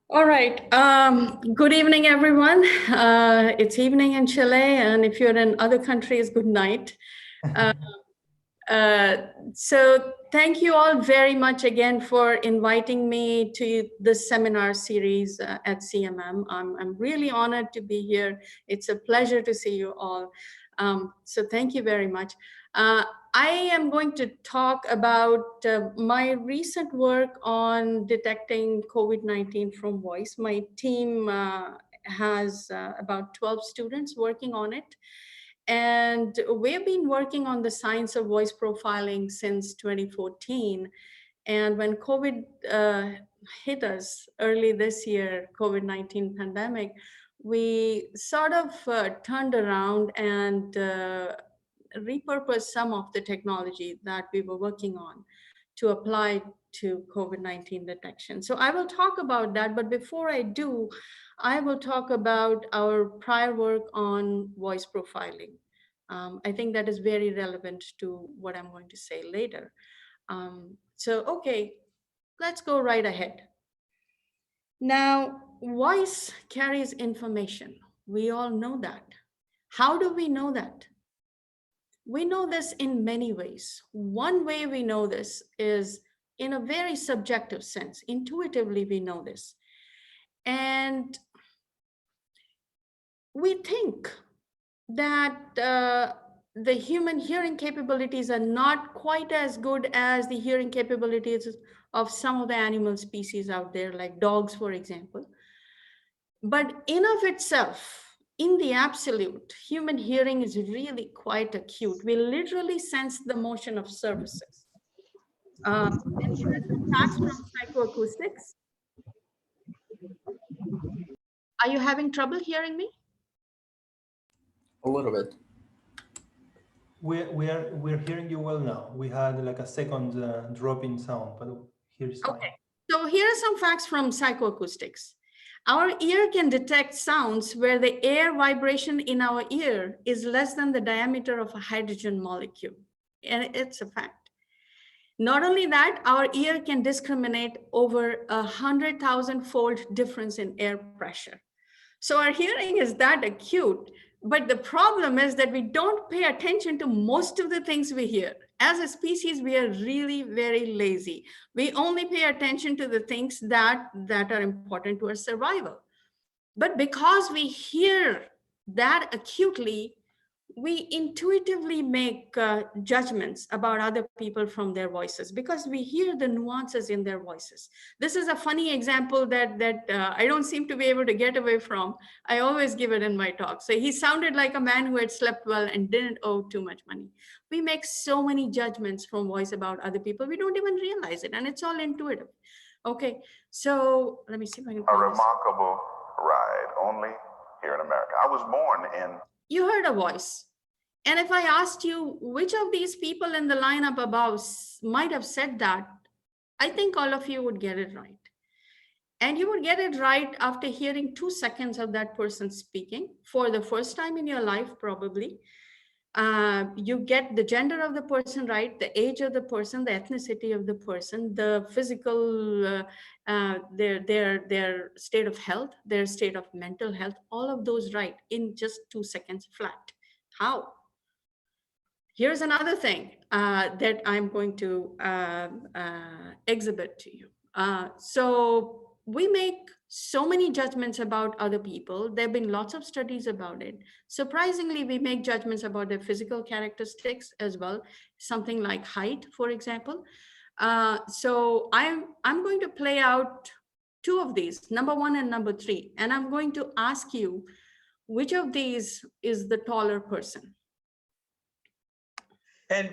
All right. Good evening, everyone. It's evening in Chile, and if you're in other countries, good night. Uh, so thank you all very much again for inviting me to this seminar series at CMM. I'm really honored to be here. It's a pleasure to see you all. So thank you very much. Uh, I am going to talk about my recent work on detecting COVID-19 from voice. My team has about 12 students working on it. And we've been working on the science of voice profiling since 2014. And when COVID hit us early this year, COVID-19 pandemic, we sort of turned around and repurposed some of the technology that we were working on to apply to COVID-19 detection. So I will talk about that, but before I do, I will talk about our prior work on voice profiling. I think that is very relevant to what I'm going to say later. Okay, let's go right ahead. Now, voice carries information. We all know that. How do we know that? We know this in many ways. One way we know this is in a very subjective sense. Intuitively, we know this. And we think that the human hearing capabilities are not quite as good as the hearing capabilities of some of the animal species out there, like dogs, for example. But in of itself, in the absolute, human hearing is really quite acute. We literally sense the motion of surfaces. And here are some facts from psychoacoustics. Are you having trouble hearing me? A little bit. We're hearing you well now. We had like a second drop in sound, but here's fine. Okay. So here are some facts from psychoacoustics. Our ear can detect sounds where the air vibration in our ear is less than the diameter of a hydrogen molecule. And it's a fact. Not only that, our ear can discriminate over 100,000-fold difference in air pressure. So our hearing is that acute, but the problem is that we don't pay attention to most of the things we hear. As a species, we are really very lazy. We only pay attention to the things that are important to our survival. But because we hear that acutely, we intuitively make judgments about other people from their voices because we hear the nuances in their voices. This is a funny example that I don't seem to be able to get away from. I always give it in my talk. So he sounded like a man who had slept well and didn't owe too much money. We make so many judgments from voice about other people. We don't even realize it, and it's all intuitive. Okay, so let me see if I can. A remarkable ride, only here in America. I was born in. You heard a voice. And if I asked you which of these people in the lineup above might have said that, I think all of you would get it right. And you would get it right after hearing 2 seconds of that person speaking for the first time in your life, probably. You get the gender of the person right, the age of the person, the ethnicity of the person, the physical, their state of health, their state of mental health, all of those right in just 2 seconds flat. How? Here's another thing that I'm going to exhibit to you. So we make so many judgments about other people. There have been lots of studies about it. Surprisingly, we make judgments about their physical characteristics as well, something like height, for example. So I'm going to play out 2 of these, number 1 and number 3, and I'm going to ask you which of these is the taller person. And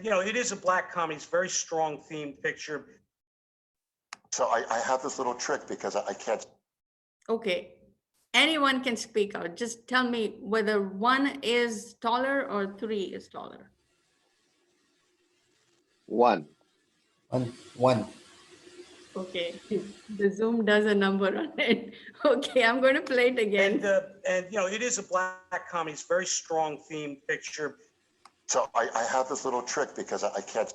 you know, it is a black comedy. It's a very strong themed picture. So I have this little trick because I can't. Okay, anyone can speak out. Just tell me whether 1 is taller or 3 is taller. 1. Okay, the Zoom does a number on it. Okay, I'm going to play it again. And you know, it is a black comedy. It's a very strong themed picture. So I have this little trick because I can't.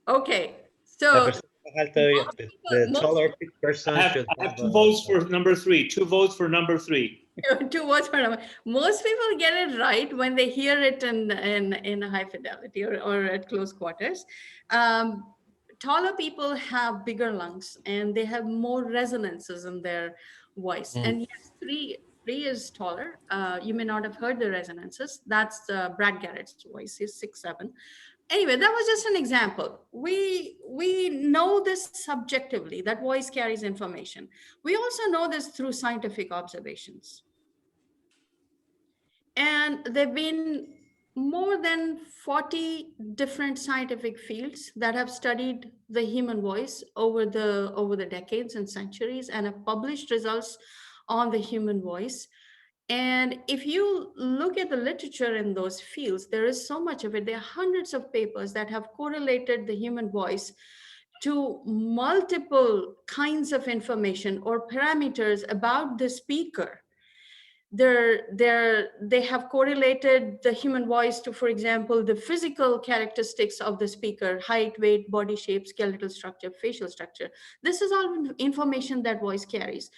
Okay, so have to, the Most taller person I should have have two a- votes for number three. 2 votes for number 3. Two words per number. Most people get it right when they hear it in a high fidelity or at close quarters. Taller people have bigger lungs and they have more resonances in their voice. And yes, three is taller. You may not have heard the resonances. That's Brad Garrett's voice. He's 6'7". Anyway, that was just an example. We know this subjectively, that voice carries information. We also know this through scientific observations. And there've been more than 40 different scientific fields that have studied the human voice over the decades and centuries and have published results on the human voice. And if you look at the literature in those fields, there is so much of it. There are hundreds of papers that have correlated the human voice to multiple kinds of information or parameters about the speaker. They have correlated the human voice to, for example, the physical characteristics of the speaker: height, weight, body shape, skeletal structure, facial structure. This is all information that voice carries.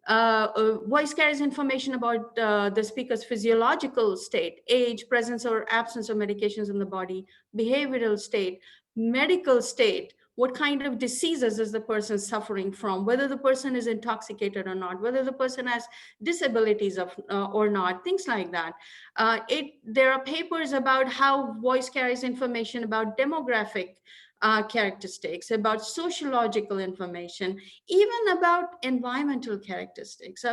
Voice carries information about the speaker's physiological state, age, presence or absence of medications in the body, behavioral state, medical state, what kind of diseases is the person suffering from, whether the person is intoxicated or not, whether the person has disabilities or not, things like that. There are papers about how voice carries information about demographic characteristics, about sociological information, even about environmental characteristics.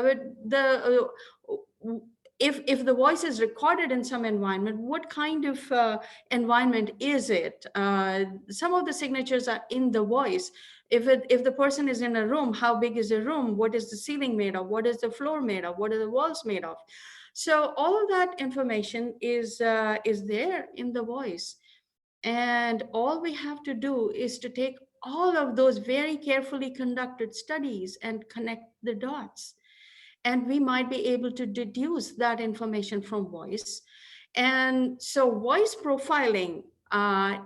If the voice is recorded in some environment, what kind of environment is it? Some of the signatures are in the voice. If the person is in a room, how big is the room? What is the ceiling made of? What is the floor made of? What are the walls made of? So all of that information is there in the voice. And all we have to do is to take all of those very carefully conducted studies and connect the dots. And we might be able to deduce that information from voice. And so voice profiling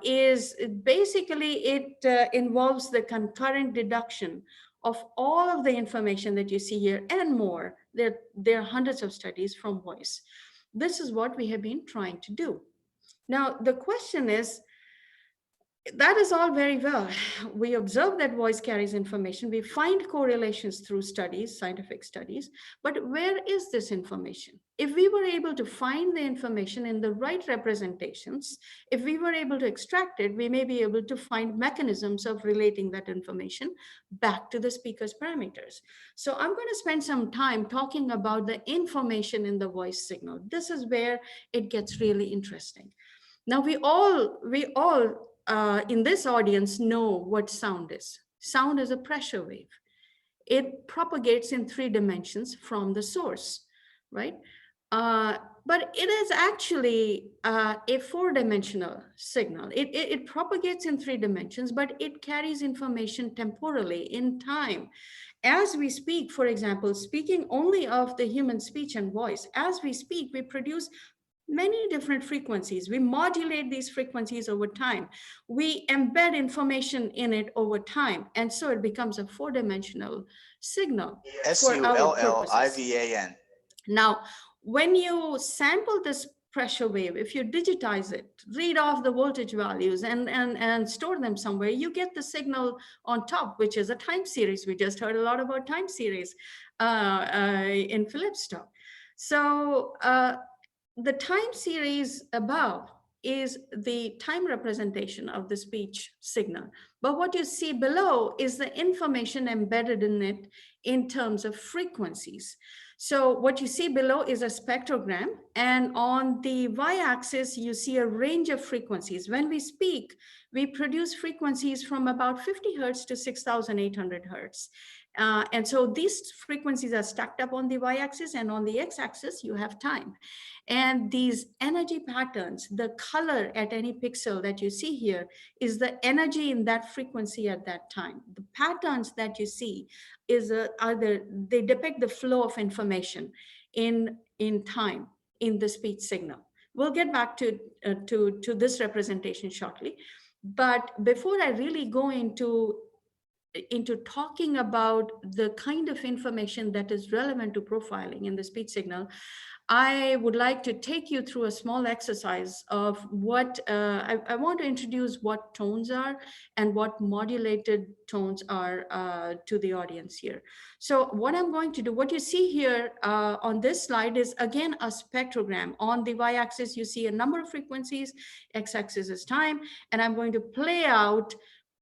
is basically, it involves the concurrent deduction of all of the information that you see here and more. There are hundreds of studies from voice. This is what we have been trying to do. Now, the question is, that is all very well. We observe that voice carries information. We find correlations through studies, scientific studies, but where is this information? If we were able to find the information in the right representations, if we were able to extract it, we may be able to find mechanisms of relating that information back to the speaker's parameters. So I'm going to spend some time talking about the information in the voice signal. This is where it gets really interesting. Now, we all in this audience know what sound is. Sound is a pressure wave. It propagates in 3 dimensions from the source, right? But it is actually a 4-dimensional signal. It propagates in 3 dimensions, but it carries information temporally in time. As we speak, for example, speaking only of the human speech and voice, as we speak, we produce many different frequencies. We modulate these frequencies over time. We embed information in it over time. And so it becomes a 4-dimensional signal. SULLIVAN. Now, when you sample this pressure wave, if you digitize it, read off the voltage values and store them somewhere, you get the signal on top, which is a time series. We just heard a lot about time series in Philip's talk. So, the time series above is the time representation of the speech signal. But what you see below is the information embedded in it in terms of frequencies. So what you see below is a spectrogram, and on the y-axis, you see a range of frequencies. When we speak, we produce frequencies from about 50 hertz to 6,800 hertz. And so these frequencies are stacked up on the y-axis, and on the x-axis, you have time. And these energy patterns, the color at any pixel that you see here is the energy in that frequency at that time. The patterns that you see they depict the flow of information in time in the speech signal. We'll get back to this representation shortly. But before I really go into into talking about the kind of information that is relevant to profiling in the speech signal, I would like to take you through a small exercise of what I want to introduce what tones are and what modulated tones are to the audience here. So what I'm going to do, what you see here on this slide is again a spectrogram. On the y-axis, you see a number of frequencies, x-axis is time, and I'm going to play out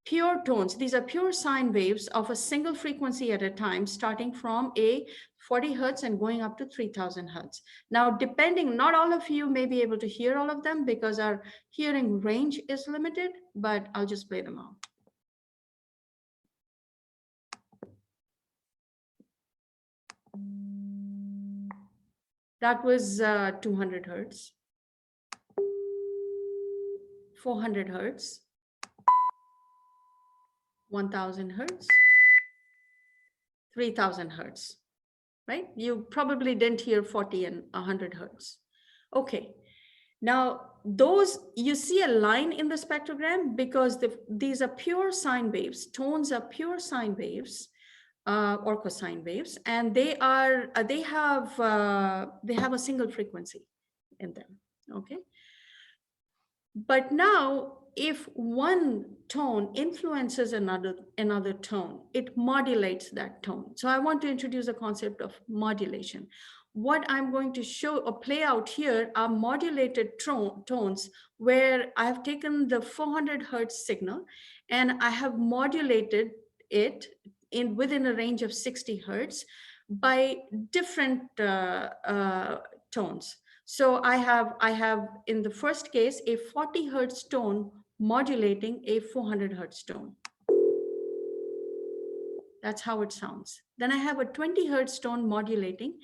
pure tones. These are pure sine waves of a single frequency at a time, starting from a 40 hertz and going up to 3000 hertz. Now, depending, not all of you may be able to hear all of them because our hearing range is limited, but I'll just play them out. That was 200 hertz, 400 hertz, 1000 hertz, 3000 hertz, right? You probably didn't hear 40 and 100 hertz. Okay, now those, you see a line in the spectrogram because these are pure sine waves. Tones are pure sine waves or cosine waves, and they have a single frequency in them, okay? But now, if one tone influences another tone, it modulates that tone. So I want to introduce a concept of modulation. What I'm going to show or play out here are modulated tones where I have taken the 400 hertz signal and I have modulated it within a range of 60 hertz by different tones. So I have in the first case a 40 hertz tone modulating a 400 hertz tone. That's how it sounds. Then I have a 20 hertz tone modulating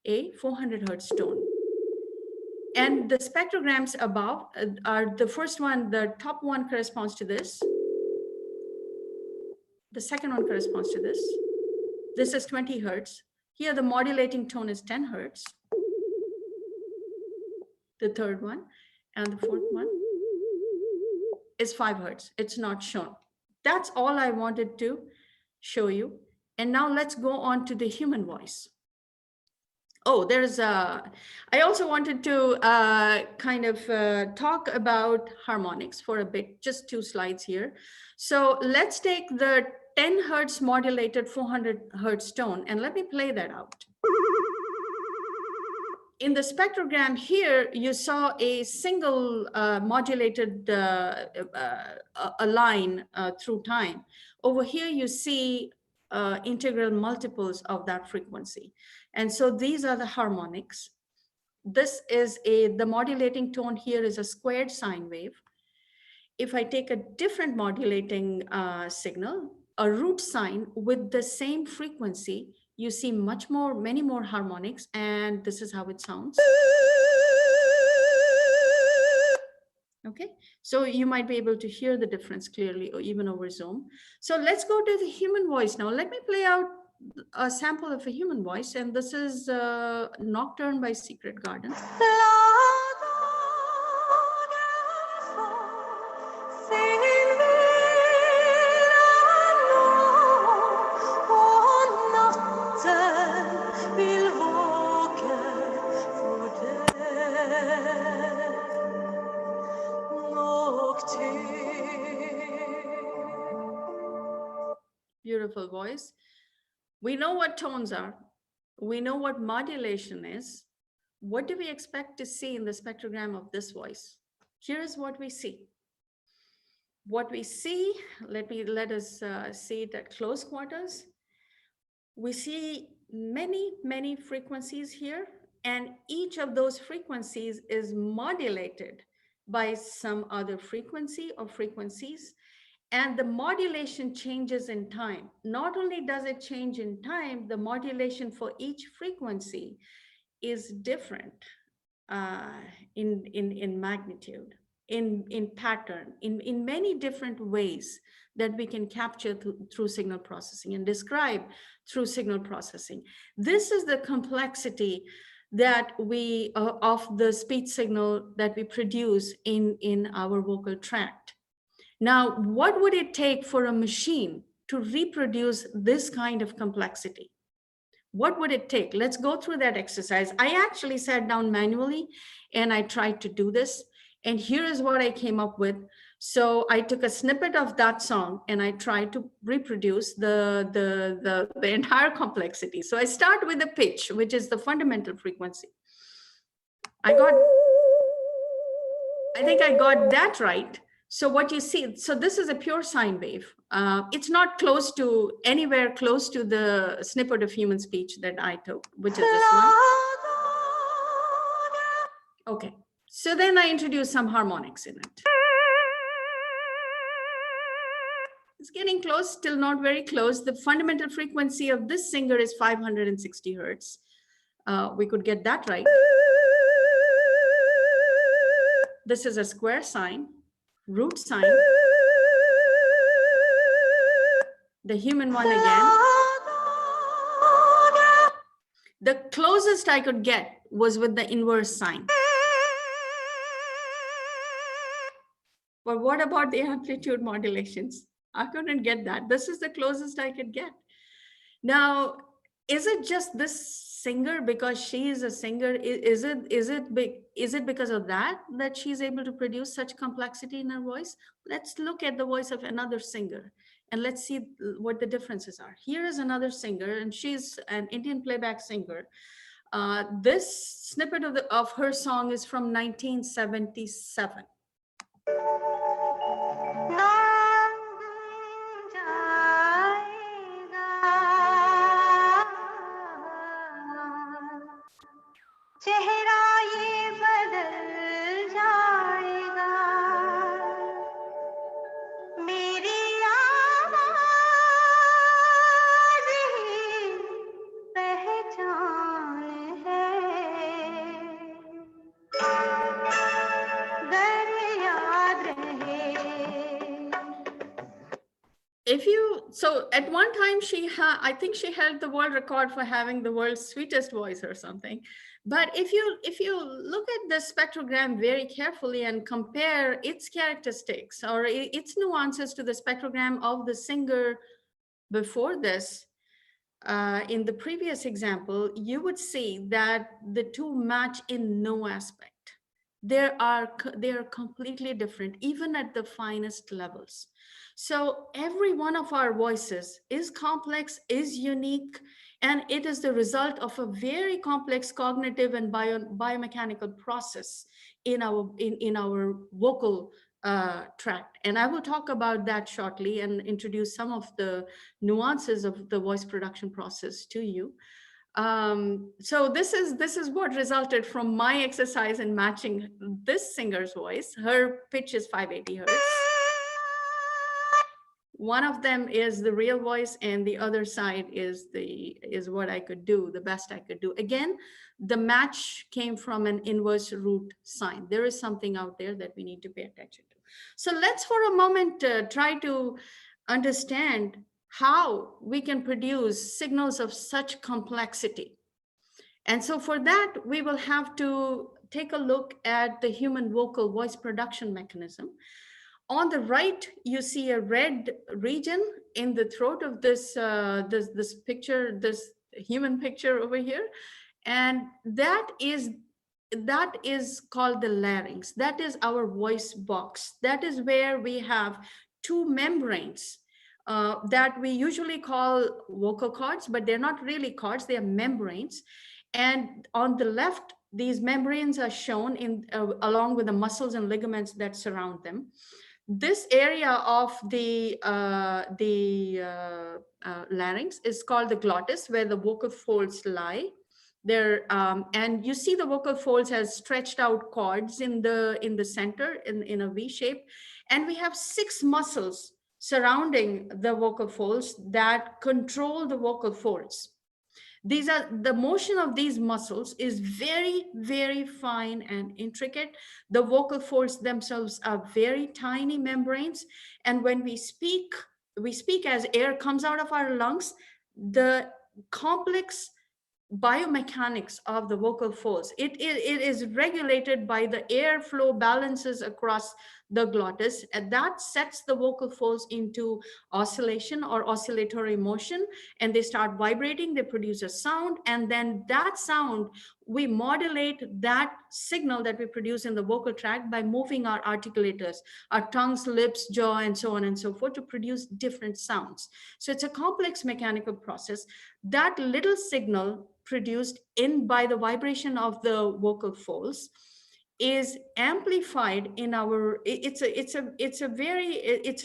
a 400 hertz tone. And the spectrograms above are the first one, the top one corresponds to this. The second one corresponds to this. This is 20 hertz. Here the modulating tone is 10 hertz. The third one and the fourth one is 5 hertz. It's not shown. That's all I wanted to show you. And now let's go on to the human voice. Oh, I also wanted to talk about harmonics for a bit, just 2 slides here. So let's take the 10 hertz modulated 400 hertz tone and let me play that out. In the spectrogram here, you saw a single modulated a line through time. Over here, you see integral multiples of that frequency. And so these are the harmonics. This is the modulating tone here is a squared sine wave. If I take a different modulating signal, a root sine with the same frequency, you see many more harmonics, and this is how it sounds. Okay, so you might be able to hear the difference clearly, or even over Zoom. So let's go to the human voice now. Let me play out a sample of a human voice, and this is Nocturne by Secret Garden. Beautiful voice. We know what tones are. We know what modulation is. What do we expect to see in the spectrogram of this voice? Here's what we see. What we see, let us see it at close quarters. We see many frequencies here, and each of those frequencies is modulated by some other frequency or frequencies. And the modulation changes in time. Not only does it change in time, the modulation for each frequency is different in magnitude, in pattern, in many different ways that we can capture through signal processing and describe through signal processing. This is the complexity that of the speech signal that we produce in our vocal tract. Now, what would it take for a machine to reproduce this kind of complexity? What would it take? Let's go through that exercise. I actually sat down manually and I tried to do this. And here is what I came up with. So I took a snippet of that song and I tried to reproduce the entire complexity. So I start with the pitch, which is the fundamental frequency. I think I got that right. So what you see, so this is a pure sine wave. It's not close to, anywhere close to the snippet of human speech that I took, which is this one. Okay, so then I introduced some harmonics in it. It's getting close, still not very close. The fundamental frequency of this singer is 560 hertz. We could get that right. This is a square sine, root sine. The human one again. The closest I could get was with the inverse sine. But what about the amplitude modulations? I couldn't get that. This is the closest I could get. Now, is it just this singer because she is a singer? Is it because of that she's able to produce such complexity in her voice? Let's look at the voice of another singer and let's see what the differences are. Here is another singer, and she's an Indian playback singer. This snippet of her song is from 1977. So at one time I think she held the world record for having the world's sweetest voice or something. But if you look at the spectrogram very carefully and compare its characteristics or its nuances to the spectrogram of the singer before this, in the previous example, you would see that the two match in no aspect. They are completely different, even at the finest levels. So every one of our voices is complex, is unique, and it is the result of a very complex cognitive and biomechanical process in our vocal tract. And I will talk about that shortly and introduce some of the nuances of the voice production process to you. So this is what resulted from my exercise in matching this singer's voice. Her pitch is 580 hertz. One of them is the real voice, and the other side is what I could do, the best I could do. Again, the match came from an inverse root sine. There is something out there that we need to pay attention to. So let's for a moment try to understand how we can produce signals of such complexity. And so for that, we will have to take a look at the human vocal voice production mechanism. On the right, you see a red region in the throat of this picture, this human picture over here. And that is called the larynx. That is our voice box. That is where we have two membranes that we usually call vocal cords, but they're not really cords, they are membranes. And on the left, these membranes are shown in along with the muscles and ligaments that surround them. This area of the larynx is called the glottis, where the vocal folds lie. There, and you see the vocal folds as stretched out cords in the center in a V shape, and we have 6 muscles surrounding the vocal folds that control the vocal folds. The motion of these muscles is very, very fine and intricate. The vocal folds themselves are very tiny membranes. And when we speak as air comes out of our lungs, the complex biomechanics of the vocal folds, it is regulated by the airflow balances across the glottis, and that sets the vocal folds into oscillation or oscillatory motion, and they start vibrating, they produce a sound, and then that sound, we modulate that signal that we produce in the vocal tract by moving our articulators, our tongues, lips, jaw, and so on and so forth to produce different sounds. So it's a complex mechanical process. That little signal produced by the vibration of the vocal folds is amplified in our, it's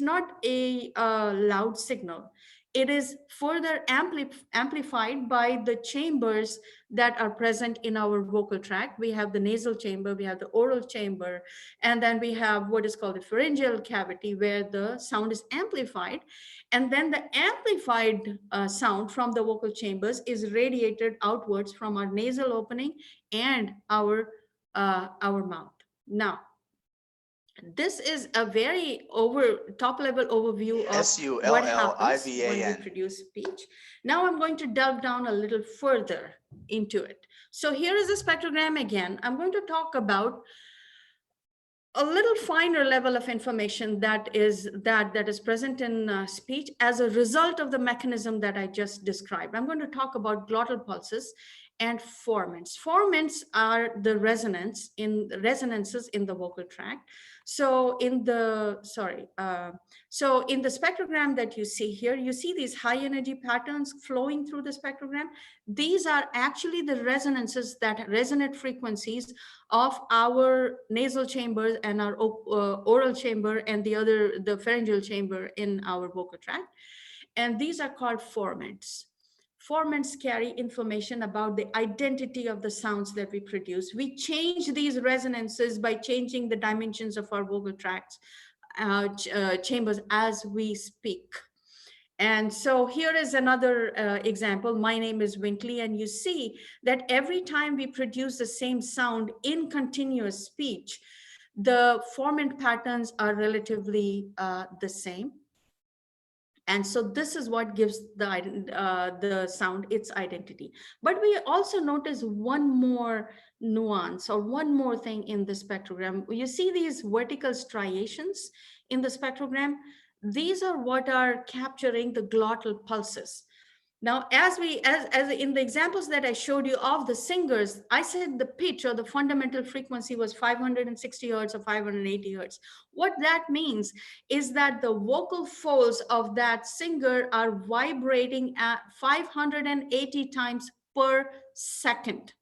not a loud signal. It is further amplified by the chambers that are present in our vocal tract. We have the nasal chamber, we have the oral chamber, and then we have what is called the pharyngeal cavity, where the sound is amplified. And then the amplified sound from the vocal chambers is radiated outwards from our nasal opening and our mouth. Now, this is a very top level overview of what happens when we produce speech. Now I'm going to delve down a little further into it. So here is a spectrogram again. I'm going to talk about a little finer level of information that is present in speech as a result of the mechanism that I just described. I'm going to talk about glottal pulses and formants. Formants are the resonances in the vocal tract. So in the spectrogram that you see here, you see these high energy patterns flowing through the spectrogram. These are actually the resonances, that resonant frequencies of our nasal chambers and our oral chamber and the pharyngeal chamber in our vocal tract. And these are called formants. Formants carry information about the identity of the sounds that we produce. We change these resonances by changing the dimensions of our vocal tracts, chambers as we speak. And so here is another example. My name is Winkley, and you see that every time we produce the same sound in continuous speech, the formant patterns are relatively the same. And so this is what gives the sound its identity. But we also notice one more nuance or one more thing in the spectrogram. You see these vertical striations in the spectrogram. These are what are capturing the glottal pulses. Now, as in the examples that I showed you of the singers, I said the pitch or the fundamental frequency was 560 hertz or 580 hertz. What that means is that the vocal folds of that singer are vibrating at 580 times per second.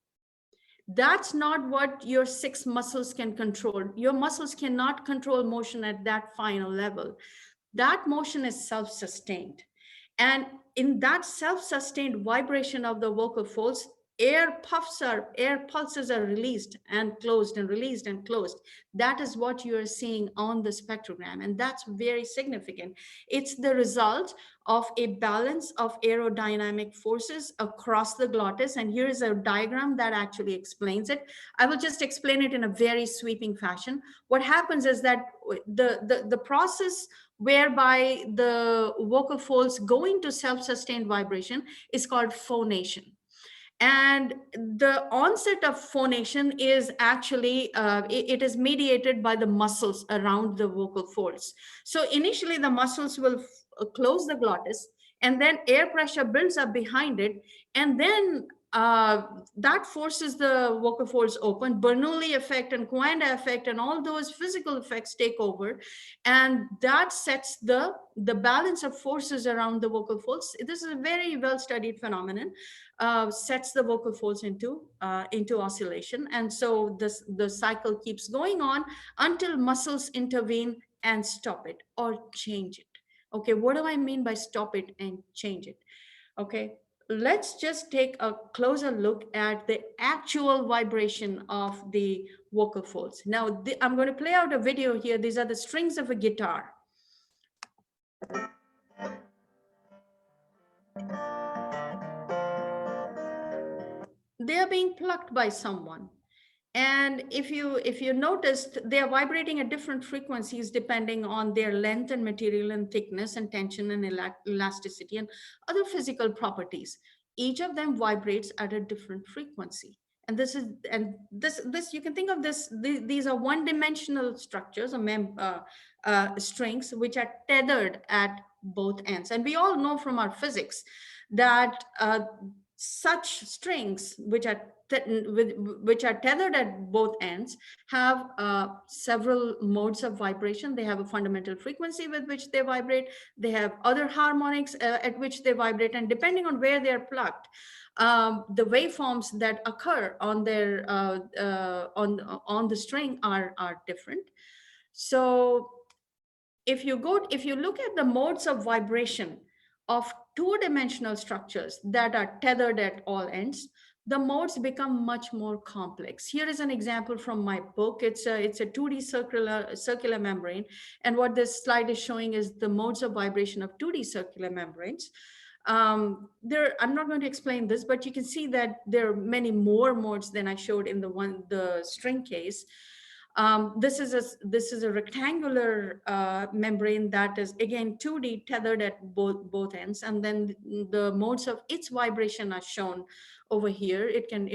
That's not what your 6 muscles can control. Your muscles cannot control motion at that final level. That motion is self-sustained. And in that self-sustained vibration of the vocal folds, air pulses are released and closed and released and closed. That is what you are seeing on the spectrogram. And that's very significant. It's the result of a balance of aerodynamic forces across the glottis. And here is a diagram that actually explains it. I will just explain it in a very sweeping fashion. What happens is that the process whereby the vocal folds go into self-sustained vibration is called phonation. And the onset of phonation is actually, it is mediated by the muscles around the vocal folds. So initially the muscles will close the glottis, and then air pressure builds up behind it, and then that forces the vocal folds open. Bernoulli effect and Coanda effect and all those physical effects take over, and that sets the balance of forces around the vocal folds. This is a very well-studied phenomenon. Sets the vocal folds into oscillation, and so the cycle keeps going on until muscles intervene and stop it or change it. Okay, what do I mean by stop it and change it? Okay. Let's just take a closer look at the actual vibration of the vocal folds. Now, I'm going to play out a video here. These are the strings of a guitar. They are being plucked by someone. And if you noticed, they are vibrating at different frequencies depending on their length and material and thickness and tension and elasticity and other physical properties. Each of them vibrates at a different frequency. And this you can think of this, these are one-dimensional structures, strings, which are tethered at both ends. And we all know from our physics that such strings, which are tethered at both ends, have several modes of vibration. They have a fundamental frequency with which they vibrate. They have other harmonics at which they vibrate, and depending on where they're plucked, the waveforms that occur on their on the string are different. So if you look at the modes of vibration of two-dimensional structures that are tethered at all ends, the modes become much more complex. Here is an example from my book. It's a 2D circular membrane. And what this slide is showing is the modes of vibration of 2D circular membranes. I'm not going to explain this, but you can see that there are many more modes than I showed in the string case. This is a rectangular membrane that is again 2D, tethered at both ends, and then the modes of its vibration are shown over here. It can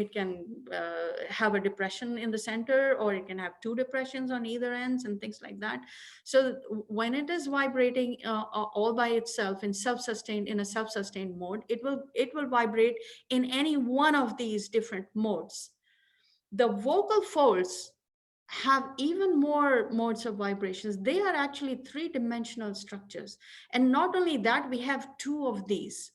have a depression in the center, or it can have two depressions on either ends and things like that. So when it is vibrating all by itself in a self-sustained mode, it will vibrate in any one of these different modes. The vocal folds have even more modes of vibrations. They are actually three-dimensional structures. And not only that, we have two of these.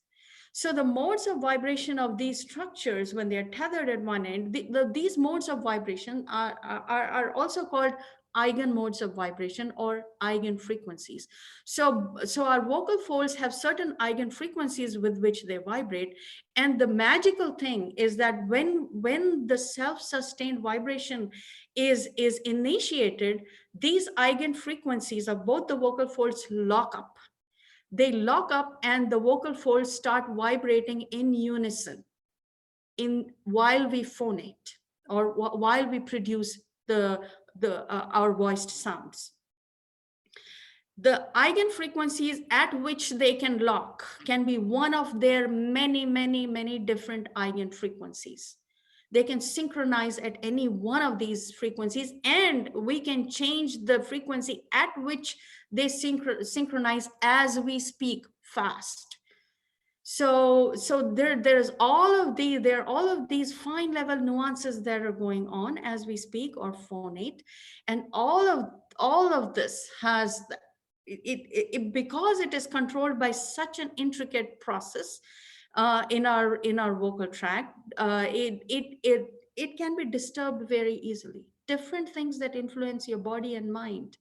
So the modes of vibration of these structures, when they're tethered at one end, these modes of vibration are also called eigen modes of vibration or eigen frequencies. So our vocal folds have certain eigen frequencies with which they vibrate. And the magical thing is that when the self-sustained vibration is initiated, these eigen frequencies of both the vocal folds lock up. They lock up and the vocal folds start vibrating in unison while we phonate, or while we produce our voiced sounds. The eigen frequencies at which they can lock can be one of their many different eigen frequencies. They can synchronize at any one of these frequencies, and we can change the frequency at which they synchronize as we speak fast. So there are all of these fine level nuances that are going on as we speak or phonate, and all of this has because it is controlled by such an intricate process in our vocal tract. It can be disturbed very easily. Different things that influence your body and mind.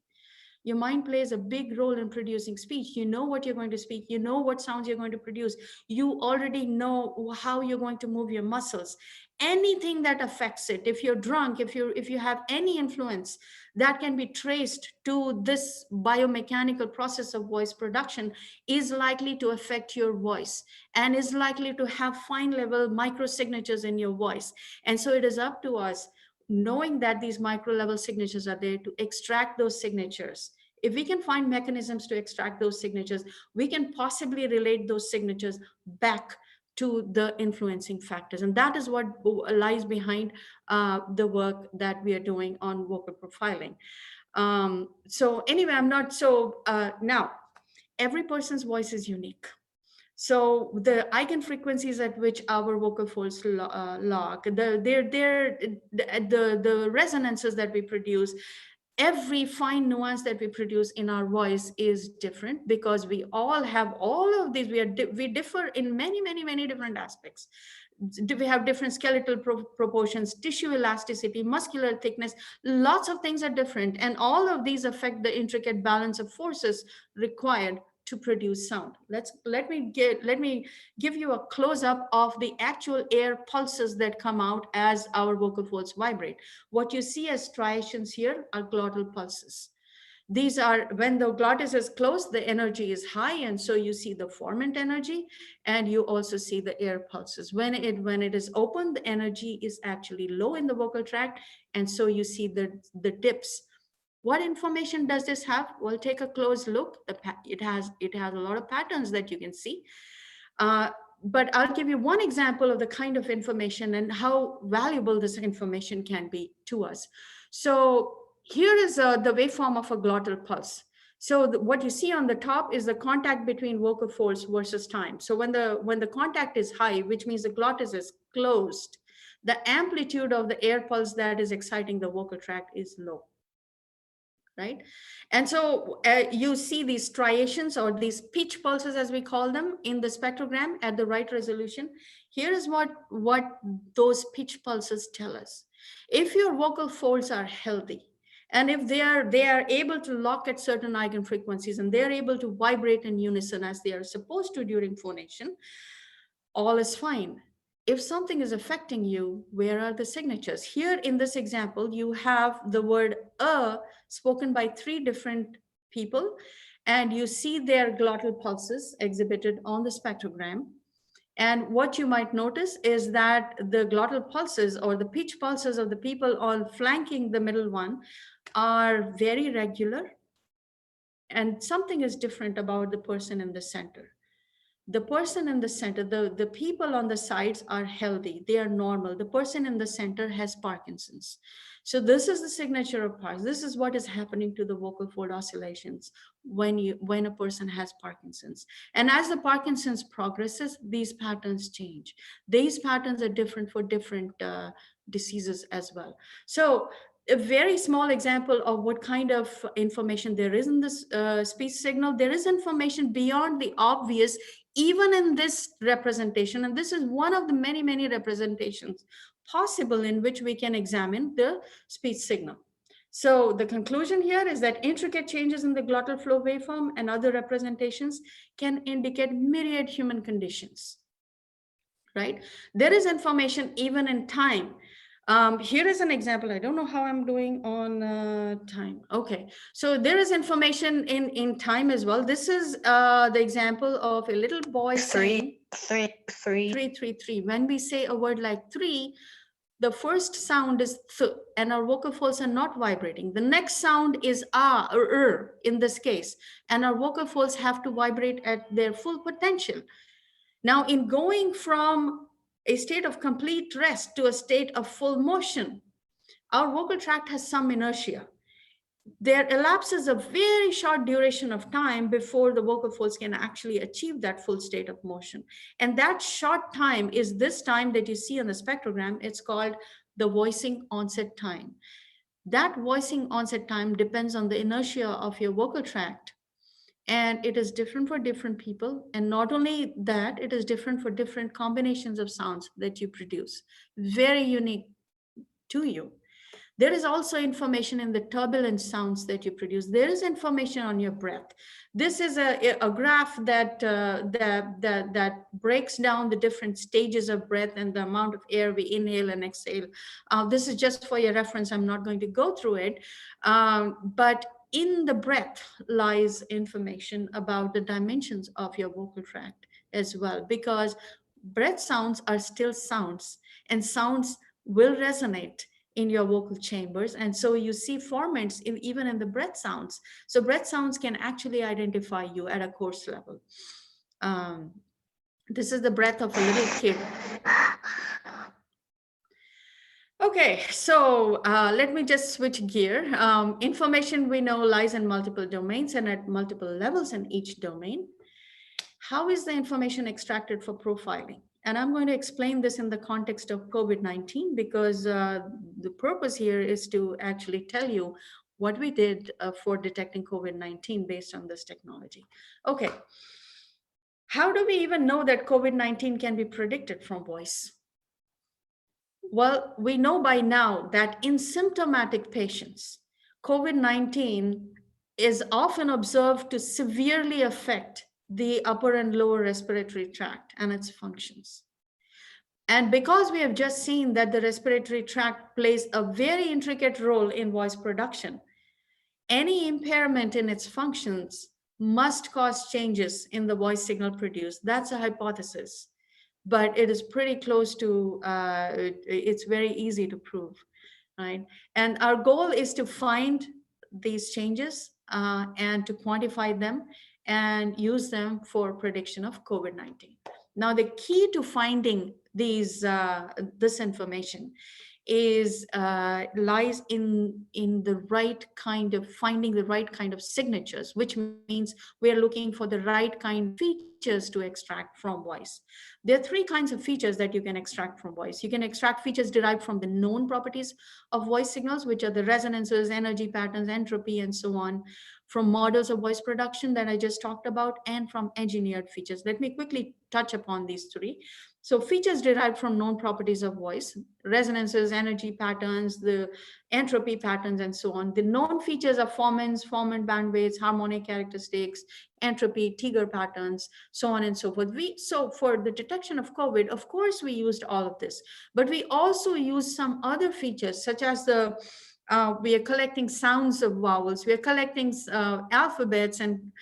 Your mind plays a big role in producing speech. You know what you're going to speak. You know what sounds you're going to produce. You already know how you're going to move your muscles. Anything that affects it, if you're drunk, if you have any influence that can be traced to this biomechanical process of voice production, is likely to affect your voice and is likely to have fine level micro signatures in your voice. And so it is up to us, knowing that these micro level signatures are there, to extract those signatures. If we can find mechanisms to extract those signatures, we can possibly relate those signatures back to the influencing factors. And that is what lies behind the work that we are doing on vocal profiling. So anyway, now every person's voice is unique. So the eigen frequencies at which our vocal folds lock, the resonances that we produce, every fine nuance that we produce in our voice is different, because we all have all of these. We differ in many different aspects. We have different skeletal proportions, tissue elasticity, muscular thickness. Lots of things are different, and all of these affect the intricate balance of forces required to produce sound. Let me give you a close-up of the actual air pulses that come out as our vocal folds vibrate. What you see as striations here are glottal pulses. These are when the glottis is closed, the energy is high, and so you see the formant energy, and you also see the air pulses. When it is open, the energy is actually low in the vocal tract, and so you see the dips. What information does this have? Well, take a close look. It has a lot of patterns that you can see. But I'll give you one example of the kind of information and how valuable this information can be to us. So here is the waveform of a glottal pulse. So what you see on the top is the contact between vocal folds versus time. So when the contact is high, which means the glottis is closed, the amplitude of the air pulse that is exciting the vocal tract is low. Right? And so you see these striations or these pitch pulses, as we call them, in the spectrogram at the right resolution. Here is what those pitch pulses tell us. If your vocal folds are healthy, and if they are able to lock at certain eigenfrequencies and they're able to vibrate in unison as they are supposed to during phonation, all is fine. If something is affecting you, where are the signatures? Here in this example, you have the word spoken by 3 different people, and you see their glottal pulses exhibited on the spectrogram. And what you might notice is that the glottal pulses or the pitch pulses of the people on flanking the middle one are very regular. And something is different about the person in the center. The person in the center, the people on the sides are healthy, they are normal. The person in the center has Parkinson's. So this is the signature of Parkinson's. This is what is happening to the vocal fold oscillations when a person has Parkinson's. And as the Parkinson's progresses, these patterns change. These patterns are different for different diseases as well. So a very small example of what kind of information there is in this speech signal. There is information beyond the obvious, even in this representation. And this is one of the many, many representations possible in which we can examine the speech signal. So the conclusion here is that intricate changes in the glottal flow waveform and other representations can indicate myriad human conditions, right? There is information even in time. Here is an example. I don't know how I'm doing on time. Okay, so there is information in time as well. This is the example of a little boy saying 333. When we say a word like 3, the first sound is th, and our vocal folds are not vibrating. The next sound is ah or in this case, and our vocal folds have to vibrate at their full potential. Now, in going from a state of complete rest to a state of full motion, our vocal tract has some inertia. There elapses a very short duration of time before the vocal folds can actually achieve that full state of motion. And that short time is this time that you see on the spectrogram. It's called the voicing onset time. That voicing onset time depends on the inertia of your vocal tract. And it is different for different people. And not only that, it is different for different combinations of sounds that you produce. Very unique to you. There is also information in the turbulent sounds that you produce. There is information on your breath. This is a graph that breaks down the different stages of breath and the amount of air we inhale and exhale. This is just for your reference. I'm not going to go through it. But in the breath lies information about the dimensions of your vocal tract as well, because breath sounds are still sounds, and sounds will resonate in your vocal chambers. And so you see formants even in the breath sounds. So breath sounds can actually identify you at a coarse level. This is the breath of a little kid. Okay, so let me just switch gear. Information we know lies in multiple domains and at multiple levels in each domain. How is the information extracted for profiling? And I'm going to explain this in the context of COVID-19, because the purpose here is to actually tell you what we did for detecting COVID-19 based on this technology. Okay, how do we even know that COVID-19 can be predicted from voice? Well, we know by now that in symptomatic patients, COVID-19 is often observed to severely affect the upper and lower respiratory tract and its functions. And because we have just seen that the respiratory tract plays a very intricate role in voice production, any impairment in its functions must cause changes in the voice signal produced. That's a hypothesis, but it is pretty close to, it's very easy to prove, right? And our goal is to find these changes and to quantify them and use them for prediction of COVID-19. Now, the key to finding this information is lies in the right kind of finding the right kind of signatures, which means we are looking for the right kind of features to extract from voice. There are three kinds of features that you can extract from voice. You can extract features derived from the known properties of voice signals, which are the resonances, energy patterns, entropy, and so on, from models of voice production that I just talked about, and from engineered features. Let me quickly touch upon these three. So features derived from known properties of voice, resonances, energy patterns, the entropy patterns, and so on. The known features are formants, formant bandwidths, harmonic characteristics, entropy, Tiger patterns, so on and so forth. So for the detection of COVID, of course, we used all of this, but we also used some other features such as we are collecting sounds of vowels. We are collecting alphabets and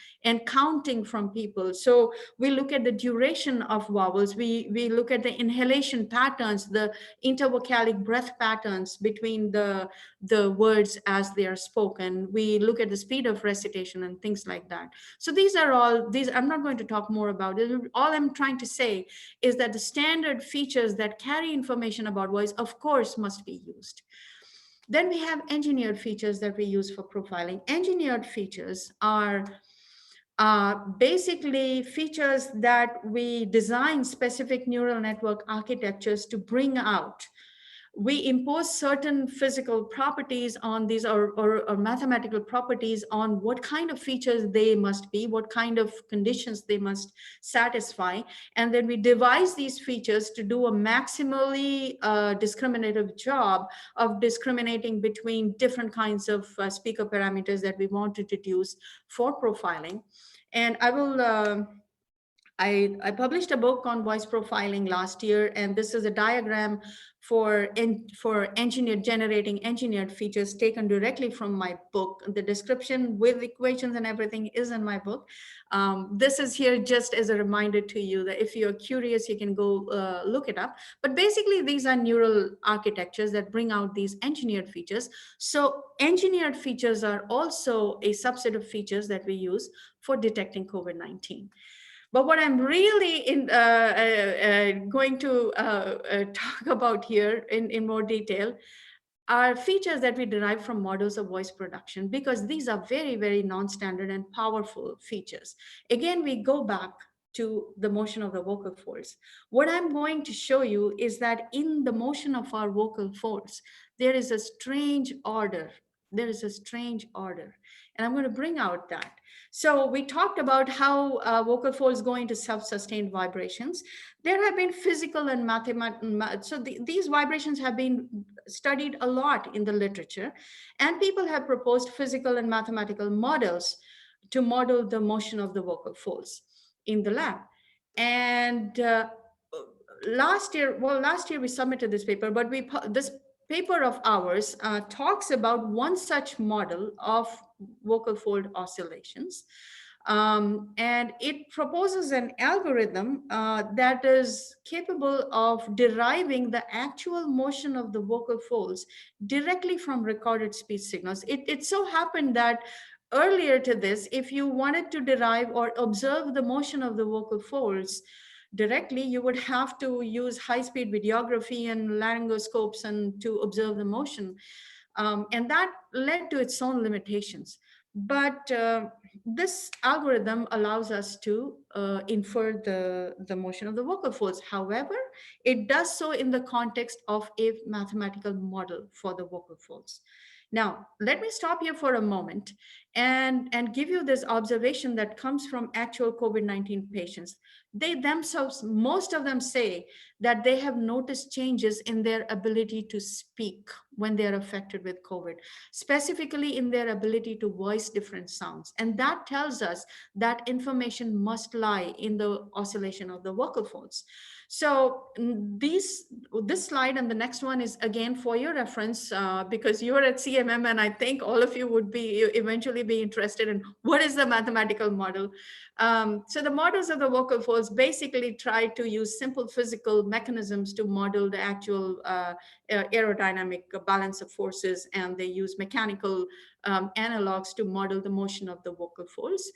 counting from people. So we look at the duration of vowels. We look at the inhalation patterns, the intervocalic breath patterns between the words as they are spoken. We look at the speed of recitation and things like that. So these are all, I'm not going to talk more about it. All I'm trying to say is that the standard features that carry information about voice, of course, must be used. Then we have engineered features that we use for profiling. Engineered features are basically features that we design specific neural network architectures to bring out. We impose certain physical properties on these or mathematical properties on what kind of features they must be, what kind of conditions they must satisfy. And then we devise these features to do a maximally discriminative job of discriminating between different kinds of speaker parameters that we want to deduce for profiling. And I published a book on voice profiling last year, and this is a diagram for generating engineered features taken directly from my book. The description with equations and everything is in my book. This is here just as a reminder to you that if you're curious, you can go look it up. But basically, these are neural architectures that bring out these engineered features. So engineered features are also a subset of features that we use for detecting COVID-19. But what I'm really going to talk about here in more detail are features that we derive from models of voice production, because these are very, very non-standard and powerful features. Again, we go back to the motion of the vocal folds. What I'm going to show you is that in the motion of our vocal folds, there is a strange order. There is a strange order. And I'm going to bring out that. So we talked about how vocal folds go into self-sustained vibrations. There have been physical and mathematical, so these vibrations have been studied a lot in the literature, and people have proposed physical and mathematical models to model the motion of the vocal folds in the lab. And last year we submitted this paper, but this paper of ours talks about one such model of vocal fold oscillations. And it proposes an algorithm that is capable of deriving the actual motion of the vocal folds directly from recorded speech signals. It so happened that earlier to this, if you wanted to derive or observe the motion of the vocal folds directly, you would have to use high-speed videography and laryngoscopes and to observe the motion. And that led to its own limitations. But this algorithm allows us to infer the motion of the vocal folds. However, it does so in the context of a mathematical model for the vocal folds. Now, let me stop here for a moment and give you this observation that comes from actual COVID-19 patients. They themselves, most of them say that they have noticed changes in their ability to speak when they are affected with COVID, specifically in their ability to voice different sounds. And that tells us that information must lie in the oscillation of the vocal folds. So this slide and the next one is again for your reference, because you're at CMM, and I think all of you would eventually be interested in what is the mathematical model. So the models of the vocal folds basically try to use simple physical mechanisms to model the actual aerodynamic balance of forces, and they use mechanical analogs to model the motion of the vocal folds.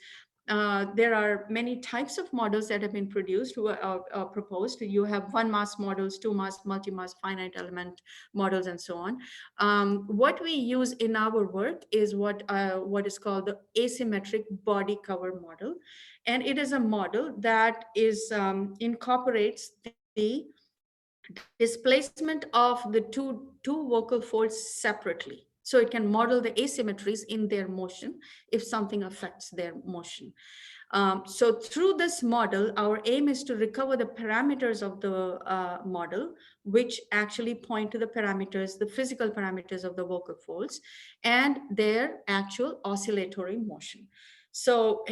there are many types of models that have been produced, proposed. You have one mass models, two mass, multi-mass, finite element models, and so on. What we use in our work is what is called the asymmetric body cover model. And it is a model that is incorporates the displacement of the two vocal folds separately. So it can model the asymmetries in their motion if something affects their motion. So through this model, our aim is to recover the parameters of the model, which actually point to the parameters, the physical parameters of the vocal folds and their actual oscillatory motion. So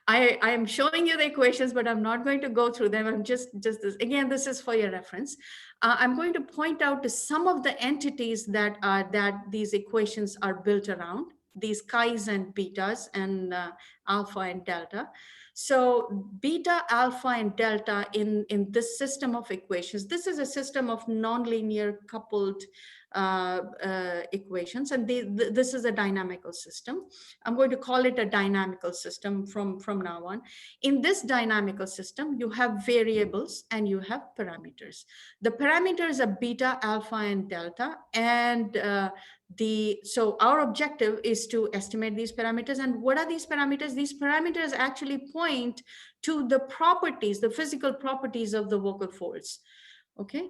I am showing you the equations, but I'm not going to go through them. I'm just this. Again, this is for your reference. I'm going to point out to some of the entities that these equations are built around, these chi's and betas and alpha and delta. So beta, alpha, and delta in this system of equations, this is a system of nonlinear coupled equations, and this is a dynamical system. I'm going to call it a dynamical system from now on. In this dynamical system, you have variables and you have parameters. The parameters are beta, alpha, and delta, and so our objective is to estimate these parameters. And what are these parameters? These parameters actually point to the properties, the physical properties of the vocal folds. Okay.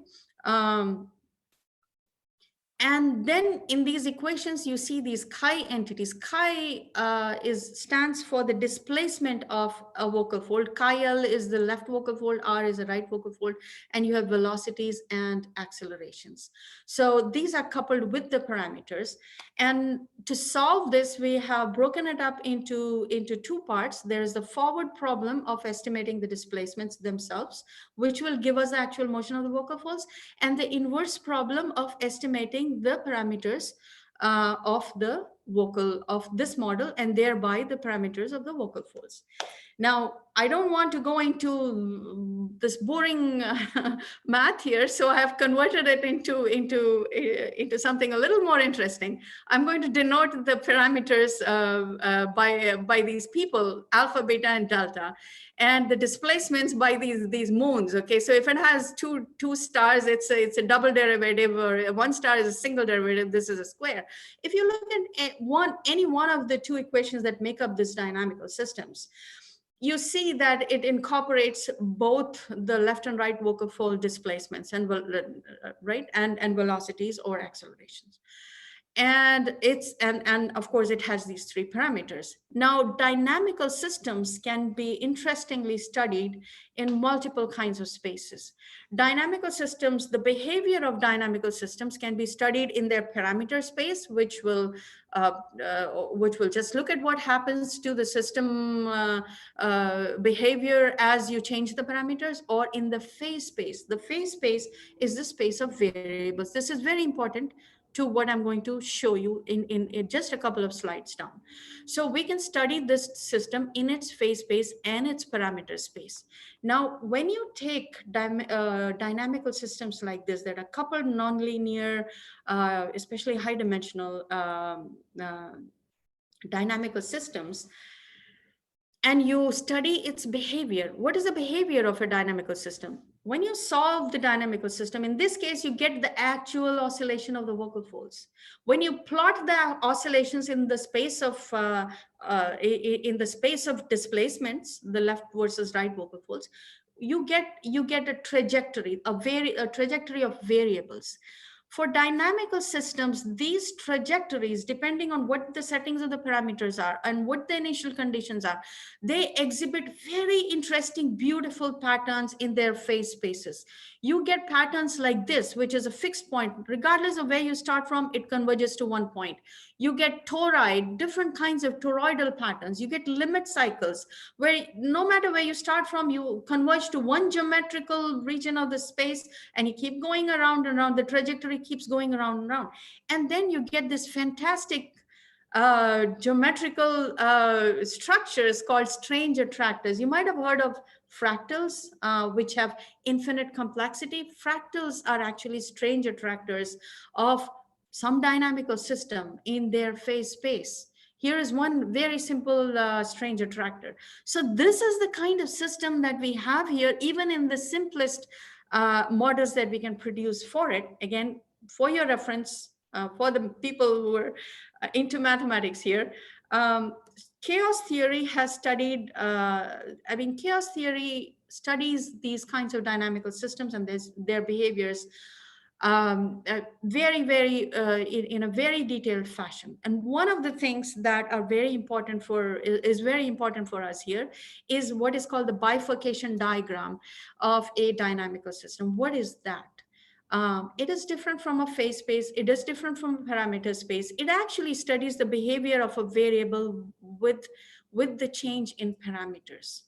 And then in these equations, you see these chi entities. Chi stands for the displacement of a vocal fold. Chi L is the left vocal fold, R is the right vocal fold, and you have velocities and accelerations. So these are coupled with the parameters. And to solve this, we have broken it up into two parts. There's the forward problem of estimating the displacements themselves, which will give us the actual motion of the vocal folds, and the inverse problem of estimating the parameters of this model, and thereby the parameters of the vocal folds. Now, I don't want to go into this boring math here, so I have converted it into something a little more interesting. I'm going to denote the parameters by these people, alpha, beta, and delta, and the displacements by these moons. Okay, so if it has two stars, it's a double derivative, or one star is a single derivative. This is a square. If you look at any one of the two equations that make up this dynamical systems, you see that it incorporates both the left and right vocal fold displacements and velocities or accelerations. And of course it has these three parameters. Now, dynamical systems can be interestingly studied in multiple kinds of spaces. Dynamical systems, the behavior of dynamical systems can be studied in their parameter space, which will just look at what happens to the system behavior as you change the parameters, or in the phase space. The phase space is the space of variables. This is very important to what I'm going to show you in just a couple of slides down. So we can study this system in its phase space and its parameter space. Now, when you take dynamical systems like this that are coupled nonlinear, especially high dimensional dynamical systems, and you study its behavior. What is the behavior of a dynamical system? When you solve the dynamical system, in this case, you get the actual oscillation of the vocal folds. When you plot the oscillations in the space of displacements, the left versus right vocal folds, you get a trajectory, a trajectory of variables. For dynamical systems, these trajectories, depending on what the settings of the parameters are and what the initial conditions are, they exhibit very interesting, beautiful patterns in their phase spaces. You get patterns like this, which is a fixed point. Regardless of where you start from, it converges to one point. You get toroid, different kinds of toroidal patterns. You get limit cycles, where no matter where you start from, you converge to one geometrical region of the space, and you keep going around and around. The trajectory keeps going around and around. And then you get this fantastic geometrical structures called strange attractors. You might have heard of fractals, which have infinite complexity. Fractals are actually strange attractors of some dynamical system in their phase space. Here is one very simple strange attractor. So this is the kind of system that we have here, even in the simplest models that we can produce for it. Again, for your reference, for the people who are into mathematics here, chaos theory has studied, chaos theory studies these kinds of dynamical systems and their behaviors in a very detailed fashion. And one of the things that are very important is very important for us here is what is called the bifurcation diagram of a dynamical system. What is that? It is different from a phase space. It is different from a parameter space. It actually studies the behavior of a variable with the change in parameters.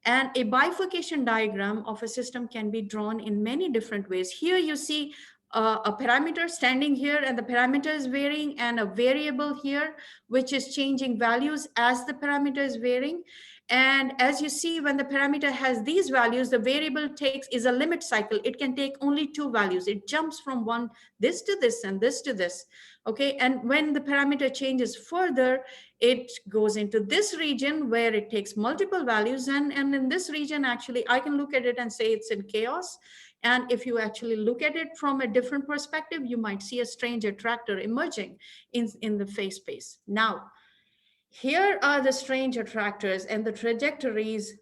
And a bifurcation diagram of a system can be drawn in many different ways. Here you see a parameter standing here and the parameter is varying, and a variable here, which is changing values as the parameter is varying. And as you see, when the parameter has these values, the variable is a limit cycle. It can take only 2 values. It jumps from this to this and this to this. Okay, and when the parameter changes further, it goes into this region where it takes multiple values. And in this region, actually, I can look at it and say it's in chaos. And if you actually look at it from a different perspective, you might see a strange attractor emerging in the phase space. Now, here are the strange attractors and the trajectories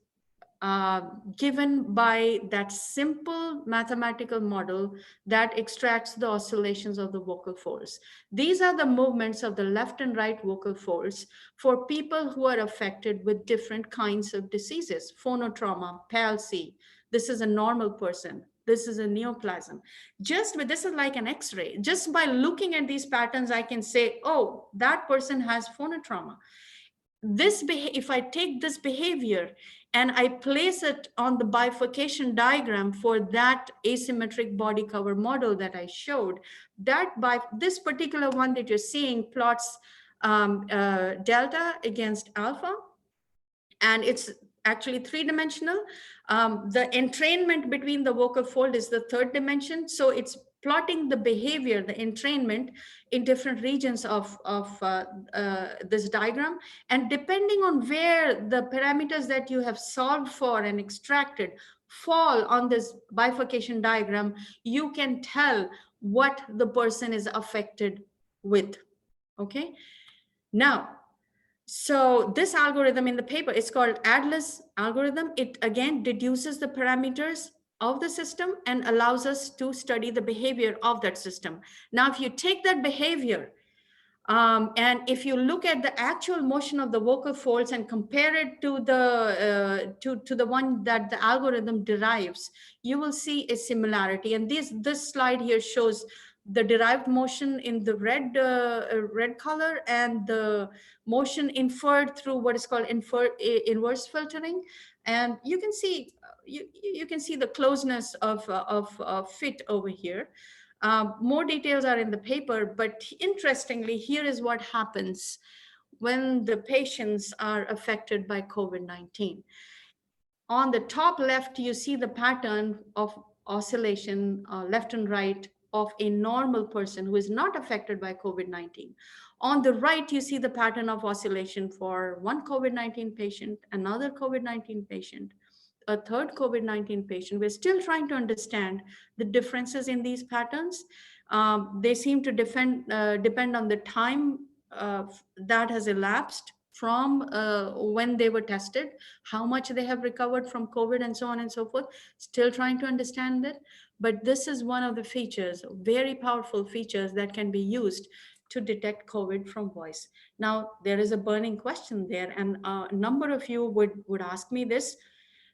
given by that simple mathematical model that extracts the oscillations of the vocal folds. These are the movements of the left and right vocal folds for people who are affected with different kinds of diseases, phonotrauma, palsy. This is a normal person. This is a neoplasm. This is like an X-ray. Just by looking at these patterns, I can say, oh, that person has phonotrauma. If I take this behavior and I place it on the bifurcation diagram for that asymmetric body cover model that I showed, this particular one that you're seeing plots delta against alpha, and it's actually 3-dimensional. The entrainment between the vocal fold is the 3rd dimension. So it's plotting the behavior, the entrainment in different regions of this diagram. And depending on where the parameters that you have solved for and extracted fall on this bifurcation diagram, you can tell what the person is affected with, okay? Now, so this algorithm in the paper is called ADLIS algorithm. It again deduces the parameters of the system and allows us to study the behavior of that system. Now, if you take that behavior and if you look at the actual motion of the vocal folds and compare it to the one that the algorithm derives, you will see a similarity. And this slide here shows the derived motion in the red color and the motion inferred through what is called inverse filtering. And you can see the closeness of fit over here. More details are in the paper, but interestingly, here is what happens when the patients are affected by COVID-19. On the top left, you see the pattern of oscillation left and right of a normal person who is not affected by COVID-19. On the right, you see the pattern of oscillation for one COVID-19 patient, another COVID-19 patient, a third COVID-19 patient. We're still trying to understand the differences in these patterns. They seem to depend on the time that has elapsed from when they were tested, how much they have recovered from COVID, and so on and so forth. Still trying to understand it. But this is one of the features, very powerful features that can be used to detect COVID from voice. Now, there is a burning question there, and a number of you would ask me this.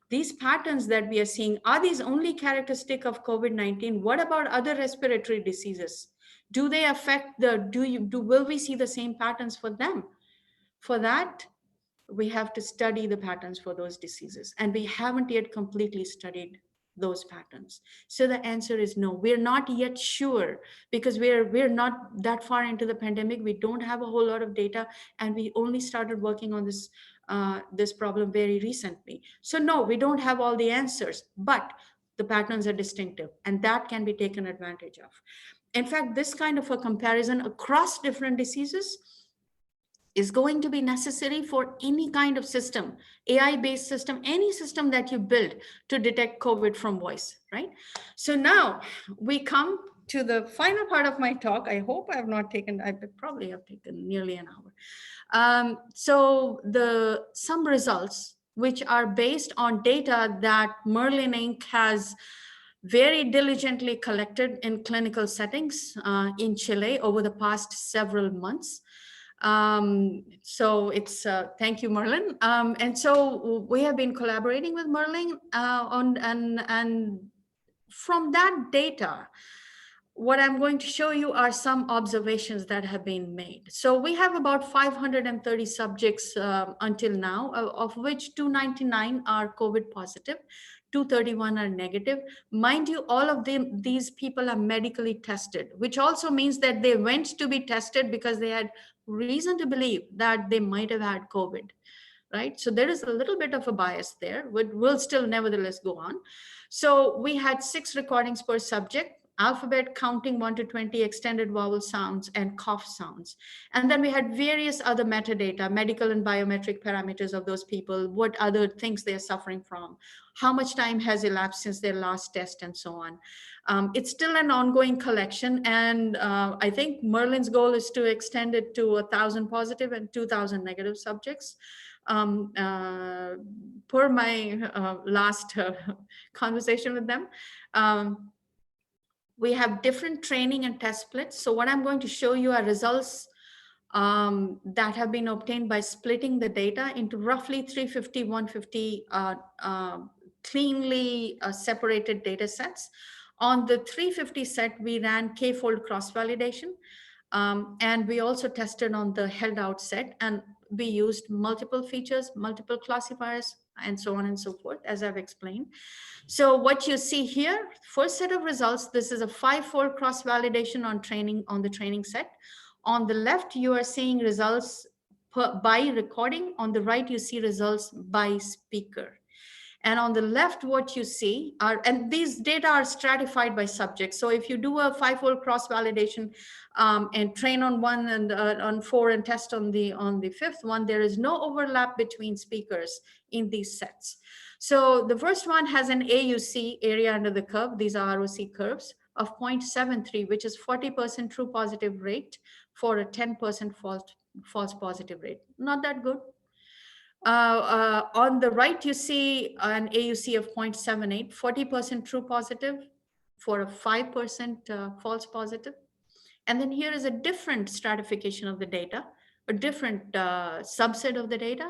These patterns that we are seeing, are these only characteristic of COVID-19? What about other respiratory diseases? Do they affect will we see the same patterns for them? For that, we have to study the patterns for those diseases, and we haven't yet completely studied those patterns. So the answer is no. We're not yet sure because we're not that far into the pandemic. We don't have a whole lot of data, and we only started working on this problem very recently. So no, we don't have all the answers, but the patterns are distinctive, and that can be taken advantage of. In fact, this kind of a comparison across different diseases is going to be necessary for any kind of system, AI-based system, any system that you build to detect COVID from voice, right? So now we come to the final part of my talk. I hope I have not taken, I probably have taken nearly an hour. So some results which are based on data that Merlin Inc. has very diligently collected in clinical settings in Chile over the past several months. So it's, thank you, Merlin. And so we have been collaborating with Merlin and from that data, what I'm going to show you are some observations that have been made. So we have about 530 subjects until now, of which 299 are COVID positive, 231 are negative. Mind you, all of these people are medically tested, which also means that they went to be tested because they had reason to believe that they might have had COVID, right? So there is a little bit of a bias there, but we'll still nevertheless go on. So we had 6 recordings per subject, alphabet counting 1 to 20, extended vowel sounds and cough sounds. And then we had various other metadata, medical and biometric parameters of those people, what other things they're suffering from, how much time has elapsed since their last test, and so on. It's still an ongoing collection. And I think Merlin's goal is to extend it to 1,000 positive and 2,000 negative subjects. Per my last conversation with them. We have different training and test splits. So what I'm going to show you are results that have been obtained by splitting the data into roughly 350, 150 cleanly separated data sets. On the 350 set, we ran k-fold cross-validation. And we also tested on the held out set, and we used multiple features, multiple classifiers, and so on and so forth, as I've explained. So what you see here, first set of results, this is a 5-fold cross-validation on the training set. On the left, you are seeing results by recording. On the right, you see results by speaker. And on the left, what you see are, and these data are stratified by subject. So if you do a 5-fold cross-validation and train on 1 and on 4 and test on the 5th one, there is no overlap between speakers in these sets. So the first one has an AUC, area under the curve. These are ROC curves of 0.73, which is 40% true positive rate for a 10% false positive rate. Not that good. On the right, you see an AUC of 0.78, 40% true positive for a 5% false positive. And then here is a different stratification of the data, a different subset of the data.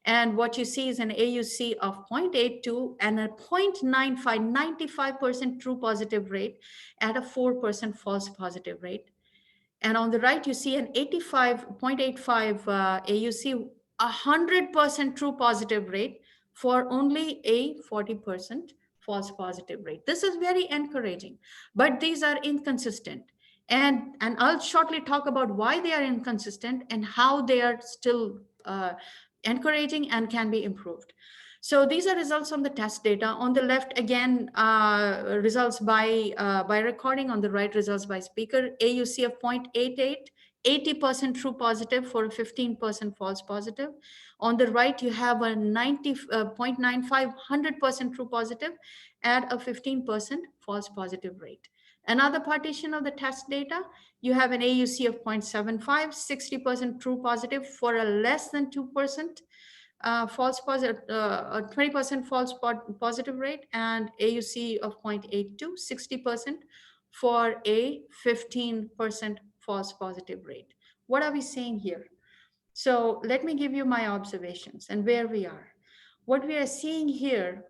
And what you see is an AUC of 0.82 and a 0.95, 95% true positive rate at a 4% false positive rate. And on the right, you see an 0.85 AUC, 100% true positive rate for only a 40% false positive rate. This is very encouraging, but these are inconsistent. And I'll shortly talk about why they are inconsistent and how they are still encouraging and can be improved. So these are results on the test data. On the left, again, results by recording. On the right, results by speaker. AUC of 0.88, 80% true positive for a 15% false positive. On the right, you have a 0.95, 100% true positive at a 15% false positive rate. Another partition of the test data, you have an AUC of 0.75, 60% true positive for a less than 2% false positive, 20% false positive rate, and AUC of 0.82, 60% for a 15% false positive rate. What are we saying here? So let me give you my observations and where we are. What we are seeing here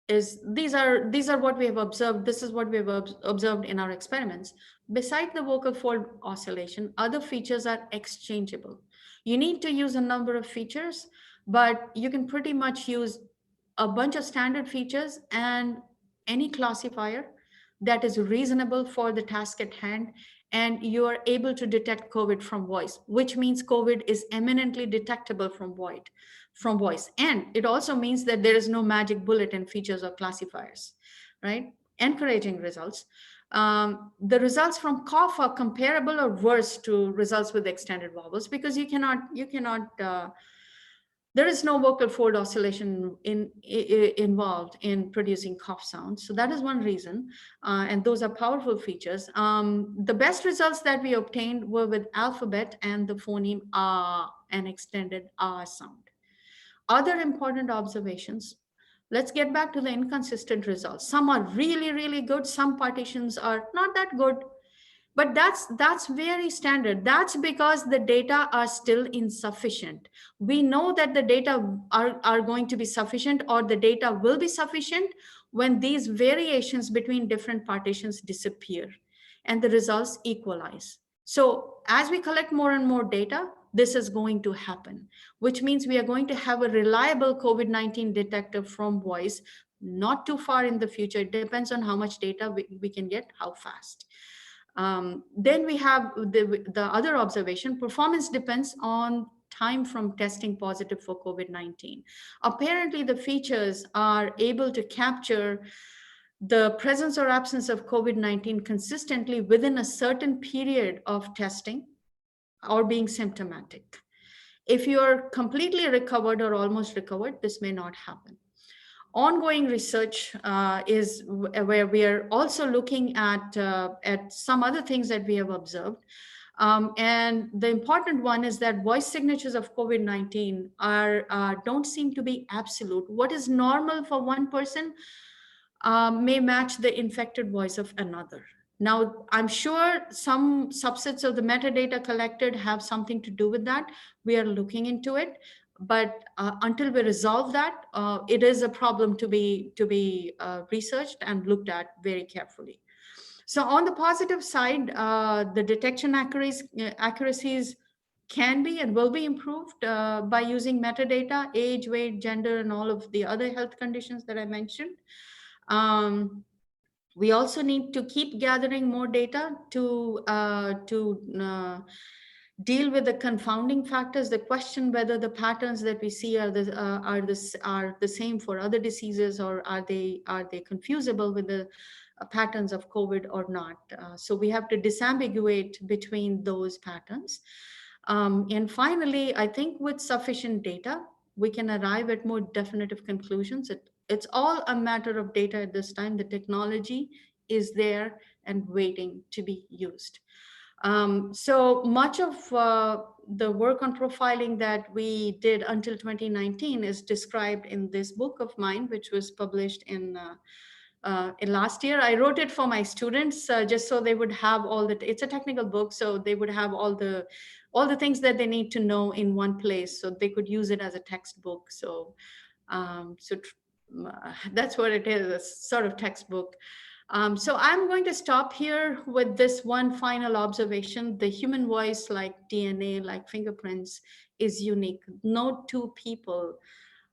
is these are what we have observed. This is what we have observed in our experiments. Beside the vocal fold oscillation, other features are exchangeable. You need to use a number of features, but you can pretty much use a bunch of standard features and any classifier that is reasonable for the task at hand, and you are able to detect COVID from voice, which means COVID is eminently detectable from voice. And it also means that there is no magic bullet in features or classifiers, right? encouraging results. The results from cough are comparable or worse to results with extended vowels, because you cannot there is no vocal fold oscillation involved in producing cough sounds. So that is one reason, and those are powerful features. The best results that we obtained were with alphabet and the phoneme ah, an extended ah sound. Other important observations. Let's get back to the inconsistent results. Some are really, really good. Some partitions are not that good. But that's very standard. That's because the data are still insufficient. We know that the data are going to be sufficient, or the data will be sufficient when these variations between different partitions disappear and the results equalize. So as we collect more and more data, this is going to happen, which means we are going to have a reliable COVID-19 detector from voice not too far in the future. It depends on how much data we can get, how fast. Then we have the other observation, performance depends on time from testing positive for COVID-19. Apparently the features are able to capture the presence or absence of COVID-19 consistently within a certain period of testing or being symptomatic. If you're completely recovered or almost recovered, this may not happen. Ongoing research is where we are also looking at some other things that we have observed. And the important one is that voice signatures of COVID-19 don't seem to be absolute. What is normal for one person may match the infected voice of another. Now, I'm sure some subsets of the metadata collected have something to do with that. We are looking into it. But until we resolve that, it is a problem to be researched and looked at very carefully. So on the positive side, the detection accuracies can be and will be improved by using metadata, age, weight, gender, and all of the other health conditions that I mentioned. We also need to keep gathering more data to deal with the confounding factors, the question whether the patterns that we see are the same for other diseases, or are they confusable with the patterns of COVID or not. So we have to disambiguate between those patterns. And finally, I think with sufficient data, we can arrive at more definitive conclusions. It's all a matter of data at this time. The technology is there and waiting to be used. So much of the work on profiling that we did until 2019 is described in this book of mine, which was published in last year. I wrote it for my students just so they would have it's a technical book, so they would have all the things that they need to know in one place, so they could use it as a textbook. So that's what it is, a sort of textbook. So I'm going to stop here with this one final observation. The human voice, like DNA, like fingerprints, is unique. No two people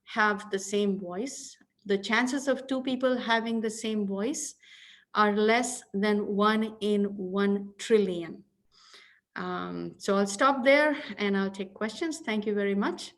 have the same voice. The chances of two people having the same voice are less than 1 in 1 trillion. So I'll stop there and I'll take questions. Thank you very much.